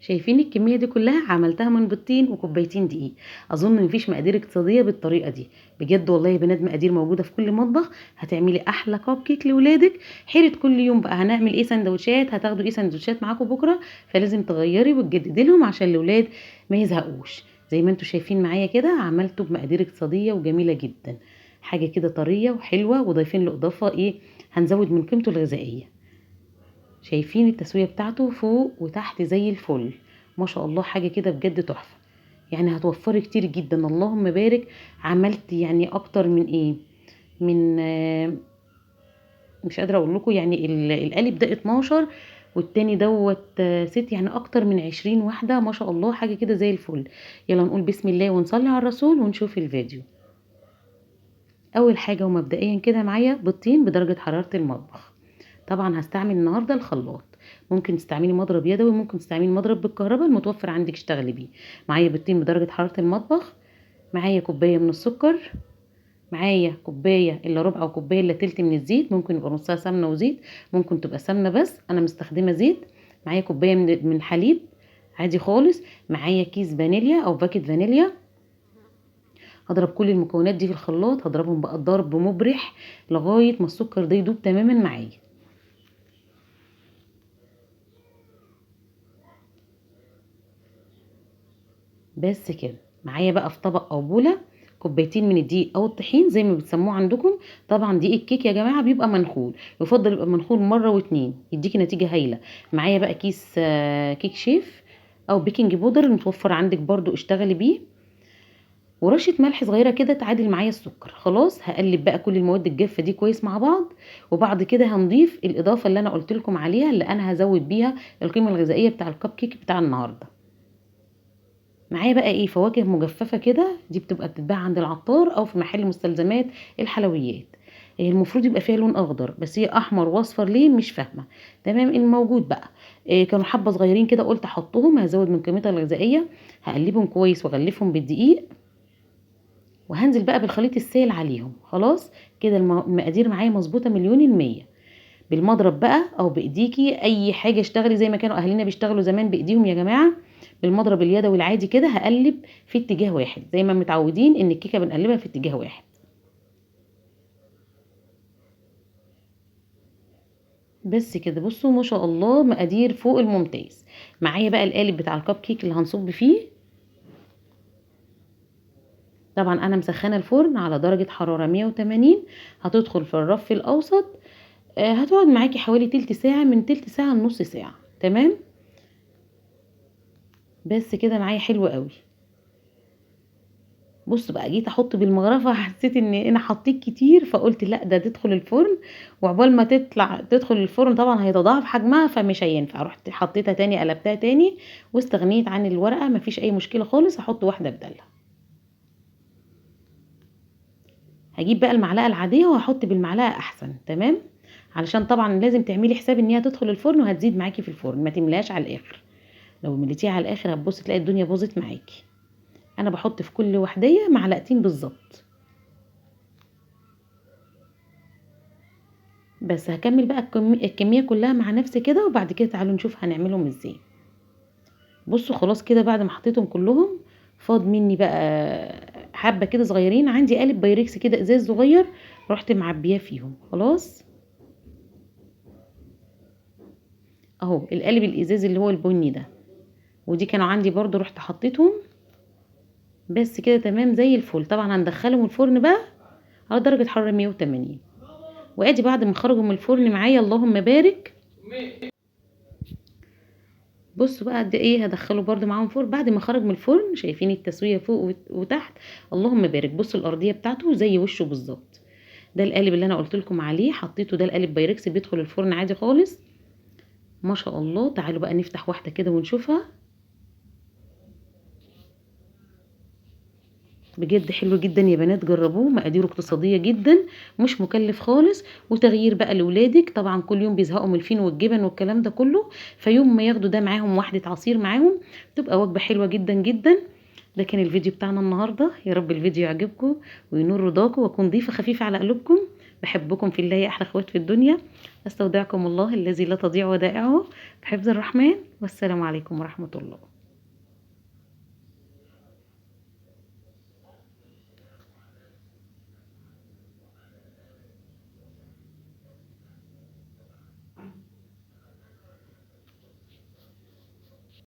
شايفين الكميه دي كلها عملتها من بيضتين وكوبايتين دقيق. اظن مفيش مقادير اقتصاديه بالطريقه دي. بجد والله يا بنات مقادير موجوده في كل مطبخ. هتعملي احلى كب كيك لاولادك. حيره كل يوم بقى هنعمل ايه سندوتشات، هتاخدوا ايه سندوتشات معاكم بكره، فلازم تغيري وتجددي لهم عشان الاولاد ما يزهقوش. زي ما انتم شايفين معايا كده عملته بمقادير اقتصاديه وجميله جدا. حاجه كده طريه وحلوه وضايفين له اضافه ايه، هنزود من قيمته الغذائيه. شايفين التسوية بتاعته فوق وتحت زي الفل. ما شاء الله حاجة كده بجد تحفة. يعني هتوفري كتير جدا اللهم بارك. عملت يعني اكتر من ايه، من مش قادرة اقول لكم يعني القالب ده 12 والتاني دوت 6، يعني اكتر من 20 واحدة. ما شاء الله حاجة كده زي الفل. يلا نقول بسم الله ونصلي على الرسول ونشوف الفيديو. اول حاجة ومبدئيا كده معايا بيضتين بدرجة حرارة المطبخ. طبعا هستعمل النهارده الخلاط. ممكن تستعملي مضرب يدوي، ممكن تستعملي مضرب بالكهرباء المتوفر عندك اشتغلي بيه. معايا بيضتين بدرجه حراره المطبخ. معايا كوبايه من السكر. معايا كوبايه الا ربع او كوبايه الا تلت من الزيت، ممكن يبقى نصها سمنه وزيت، ممكن تبقى سمنه بس انا مستخدمه زيت. معايا كوبايه من الحليب عادي خالص. معايا كيس فانيليا او باكيت فانيليا. هضرب كل المكونات دي في الخلاط، هضربهم بقى ضرب مبرح لغايه ما السكر ده يدوب تماما معايا. بس كده. معايا بقى في طبق او بوله كوبايتين من الدقيق او الطحين زي ما بتسموه عندكم. طبعا دقيق الكيك يا جماعه بيبقى منخول، يفضل يبقى منخول مره واتنين يديكي نتيجه هايله. معايا بقى كيس كيك شيف او بيكنج بودر المتوفر عندك برضو اشتغلي بيه. ورشه ملح صغيره كده تعادل معايا السكر. خلاص هقلب بقى كل المواد الجافه دي كويس مع بعض. وبعد كده هنضيف الاضافه اللي انا قلت لكم عليها اللي انا هزود بيها القيمه الغذائيه بتاع الكب كيك بتاع النهارده. معايا بقى ايه فواكه مجففه كده، دي بتبقى بتتباع عند العطار او في محل مستلزمات الحلويات. هي المفروض يبقى فيها لون اخضر بس هي احمر واصفر ليه مش فاهمه. تمام الموجود بقى. إيه كانوا حبه صغيرين كده قلت احطهم هزود من قيمتها الغذائيه. هقلبهم كويس واغلفهم بالدقيق. وهنزل بقى بالخليط السائل عليهم. خلاص كده المقادير معايا مظبوطه مليون المية. بالمضرب بقى او بايديكي اي حاجه اشتغلي زي ما كانوا اهالينا بيشتغلوا زمان بايديهم يا جماعه. بالمضرب اليدوي العادي كده هقلب في اتجاه واحد زي ما متعودين ان الكيكه بنقلبها في اتجاه واحد. بس كده بصوا ما شاء الله مقادير فوق الممتاز. معايا بقى القالب بتاع الكب كيك اللي هنصب فيه. طبعا انا مسخنه الفرن على درجه حراره 180. هتدخل في الرف الاوسط. هتقعد معاكي حوالي تلت ساعه، من تلت ساعه لنص ساعه. تمام. بس كده معايا حلو قوي. بص بقى جيت احط بالمغرفه حسيت ان انا حطيت كتير فقلت لا ده تدخل الفرن. وعقبال ما تدخل الفرن طبعا هيتضاعف حجمها فمش هينفع. رحت حطيتها تاني قلبتها تاني واستغنيت عن الورقه. مفيش اي مشكله خالص هحط واحده بدلها. هجيب بقى المعلقه العاديه وهحط بالمعلقه احسن. تمام. علشان طبعا لازم تعملي حساب ان هي تدخل الفرن وهتزيد معاكي في الفرن، ما تملاش على الاخر. لو مليتيها على الاخر هتبصي تلاقي الدنيا باظت معاكي. انا بحط في كل وحديه معلقتين بالظبط. بس هكمل بقى الكمية كلها مع نفسي كده وبعد كده تعالوا نشوف هنعملهم ازاي. بصوا خلاص كده بعد ما حطيتهم كلهم فاض مني بقى حبة كده صغيرين. عندي قالب بايركس كده ازاز صغير رحت معبياه فيهم. خلاص اهو القالب الازاز اللي هو البني ده. ودي كانوا عندي برضو رحت حطيتهم. بس كده تمام زي الفل. طبعا هندخلهم الفرن بقى على درجة حرارة 180. وادي بعد ما خرجوا من الفرن معايا اللهم بارك. بصوا بقى قد ايه هدخله برده معاهم فرن بعد ما خرج من الفرن. شايفين التسويه فوق وتحت اللهم بارك. بصوا الارضيه بتاعته زي وشه بالظبط. ده القالب اللي انا قلت لكم عليه حطيته، ده القالب بايركس بيدخل الفرن عادي خالص. ما شاء الله. تعالوا بقى نفتح واحده كده ونشوفها. بجد حلو جدا يا بنات جربوه. مقاديره اقتصاديه جدا مش مكلف خالص. وتغيير بقى لاولادك طبعا كل يوم بيزهقوا من الفين والجبن والكلام ده كله. فيوم ما ياخدوا ده معاهم واحده عصير معاهم تبقى وجبه حلوه جدا جدا. ده كان الفيديو بتاعنا النهارده. يا رب الفيديو يعجبكم وينور رضاكم واكون ضيفه خفيفه على قلوبكم. بحبكم في الله يا احلى اخوات في الدنيا. استودعكم الله الذي لا تضيع ودائعه، بحفظ الرحمن، والسلام عليكم ورحمة الله.